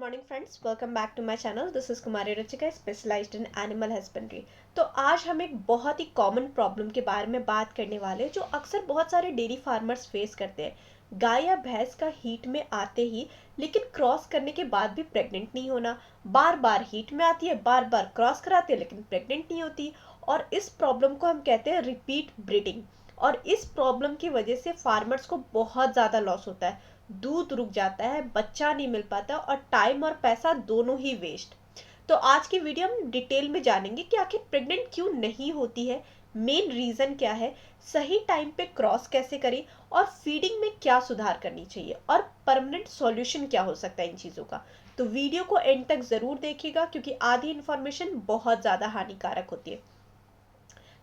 Morning friends, welcome back to my channel. This is Kumari Ruchika, specialised in animal husbandry. तो आज हम एक बहुत ही कॉमन प्रॉब्लम के बारे में बात करने वाले हैं जो अक्सर बहुत सारे डेयरी फार्मर्स फेस करते हैं। गाय या भैंस का हीट में आते ही लेकिन क्रॉस करने के बाद भी प्रेग्नेंट नहीं होना, बार बार हीट में आती है, बार बार क्रॉस कराती है लेकिन प्रेग्नेंट नहीं होती। और इस प्रॉब्लम को हम कहते हैं रिपीट ब्रीडिंग। और इस प्रॉब्लम की वजह से फार्मर्स को बहुत ज़्यादा लॉस होता है, दूध रुक जाता है, बच्चा नहीं मिल पाता और टाइम और पैसा दोनों ही वेस्ट। तो आज की वीडियो हम डिटेल में जानेंगे कि आखिर प्रेग्नेंट क्यों नहीं होती है, मेन रीजन क्या है, सही टाइम पे क्रॉस कैसे करें और फीडिंग में क्या सुधार करनी चाहिए और परमानेंट सॉल्यूशन क्या हो सकता है इन चीज़ों का। तो वीडियो को एंड तक ज़रूर देखिएगा क्योंकि आधी इन्फॉर्मेशन बहुत ज़्यादा हानिकारक होती है।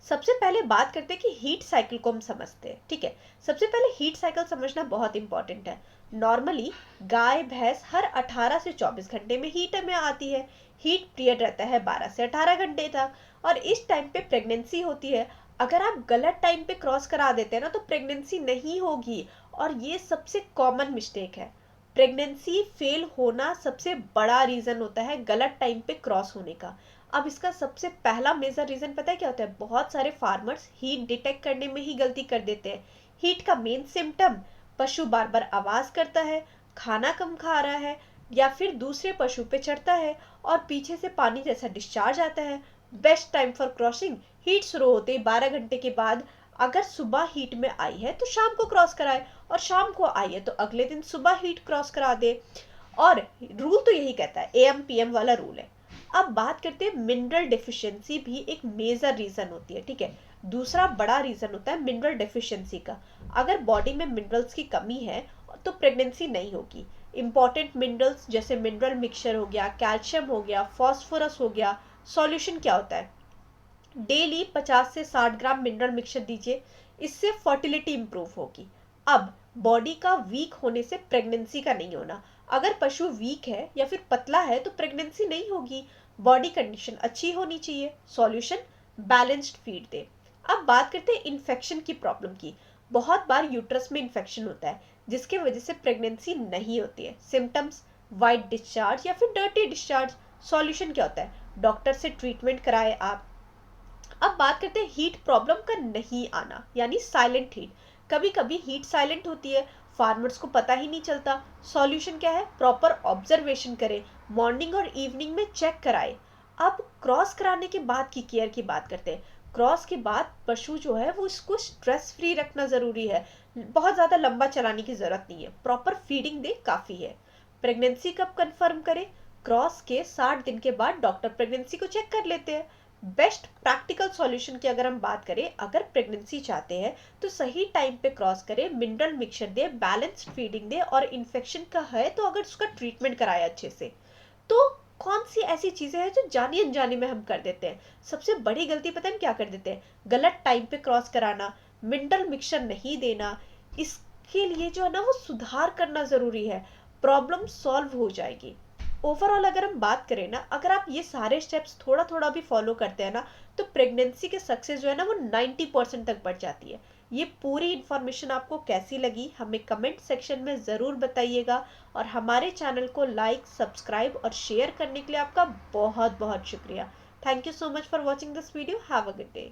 सबसे पहले बात करते हैं कि हीट साइकिल को हम समझते हैं। ठीक है, सबसे पहले हीट साइकिल समझना बहुत इंपॉर्टेंट है। नॉर्मली गाय भैंस हर 18 से 24 घंटे में हीट में आती है। हीट पीरियड रहता है 12 से 18 घंटे तक और इस टाइम पे प्रेगनेंसी होती है। अगर आप गलत टाइम पे क्रॉस करा देते हैं ना तो प्रेगनेंसी नहीं होगी और ये सबसे कॉमन मिस्टेक है। प्रेगनेंसी फेल होना सबसे बड़ा रीजन होता है गलत टाइम पे क्रॉस होने का। अब इसका सबसे पहला मेजर रीजन पता है क्या होता है? बहुत सारे फार्मर्स हीट डिटेक्ट करने में ही गलती कर देते हैं। हीट का मेन सिम्टम, पशु बार बार आवाज करता है, खाना कम खा रहा है या फिर दूसरे पशु पे चढ़ता है और पीछे से पानी जैसा डिस्चार्ज आता है। Best time for crossing, heat शुरू होते ही 12 घंटे के बाद। अगर सुबह हीट में आई है तो शाम को क्रॉस कराए और शाम को आई है तो अगले दिन सुबह हीट क्रॉस करा दे। और रूल तो यही कहता है, एएम पीएम वाला रूल है। अब बात करते हैं, मिनरल डेफिशिएंसी भी एक मेजर रीजन होती है। ठीक है, दूसरा बड़ा रीजन होता है मिनरल डेफिशिएंसी का। अगर बॉडी में मिनरल्स की कमी है तो प्रेगनेंसी नहीं होगी। इंपॉर्टेंट मिनरल्स जैसे मिनरल मिक्सचर हो गया, कैल्शियम हो गया, फॉस्फोरस हो गया। सॉल्यूशन क्या होता है? डेली 50 से 60 ग्राम मिनरल मिक्सचर दीजिए, इससे फर्टिलिटी इंप्रूव होगी। अब बॉडी का वीक होने से प्रेगनेंसी का नहीं होना। अगर पशु वीक है या फिर पतला है तो प्रेगनेंसी नहीं होगी। बॉडी कंडीशन अच्छी होनी चाहिए। सॉल्यूशन, बैलेंस्ड फीड दे। अब बात करते हैं इन्फेक्शन की प्रॉब्लम की। बहुत बार यूट्रस में इन्फेक्शन होता है जिसकी वजह से प्रेगनेंसी नहीं होती है। सिम्टम्स, वाइट डिस्चार्ज या फिर डर्टी डिस्चार्ज। सॉल्यूशन क्या होता है? डॉक्टर से ट्रीटमेंट कराए आप। अब बात करते हैं हीट प्रॉब्लम का नहीं आना, यानी साइलेंट हीट। कभी कभी हीट साइलेंट होती है, फार्मर्स को पता ही नहीं चलता। सॉल्यूशन क्या है? प्रॉपर ऑब्जर्वेशन करें, मॉर्निंग और इवनिंग में चेक कराए। अब क्रॉस कराने के बाद की केयर की बात करते हैं। क्रॉस के बाद पशु जो है वो इसको स्ट्रेस फ्री रखना जरूरी है। बहुत ज्यादा लंबा चलाने की जरूरत नहीं है, प्रॉपर फीडिंग दे काफी है। प्रेगनेंसी कब कंफर्म करें? क्रॉस के 60 दिन के बाद डॉक्टर प्रेगनेंसी को चेक कर लेते हैं। बेस्ट प्रैक्टिकल सॉल्यूशन की अगर हम बात करें, अगर प्रेगनेंसी चाहते हैं तो सही टाइम पे क्रॉस करें, मिनरल मिक्सचर दे, बैलेंस्ड फीडिंग दे और इन्फेक्शन का है तो अगर उसका ट्रीटमेंट कराए अच्छे से। तो कौन सी ऐसी चीजें हैं जो जानी अनजानी में हम कर देते हैं? सबसे बड़ी गलती पता है हम क्या कर देते हैं? गलत टाइम पे क्रॉस कराना, मिनरल मिक्सचर नहीं देना। इसके लिए जो है ना वो सुधार करना जरूरी है, प्रॉब्लम सॉल्व हो जाएगी। ओवरऑल अगर हम बात करें ना, अगर आप ये सारे स्टेप्स थोड़ा थोड़ा भी फॉलो करते हैं ना तो प्रेगनेंसी के सक्सेस जो है ना वो 90% तक बढ़ जाती है। ये पूरी इन्फॉर्मेशन आपको कैसी लगी हमें कमेंट सेक्शन में ज़रूर बताइएगा और हमारे चैनल को लाइक, सब्सक्राइब और शेयर करने के लिए आपका बहुत बहुत शुक्रिया। Thank you so much for watching this video. Have a good day.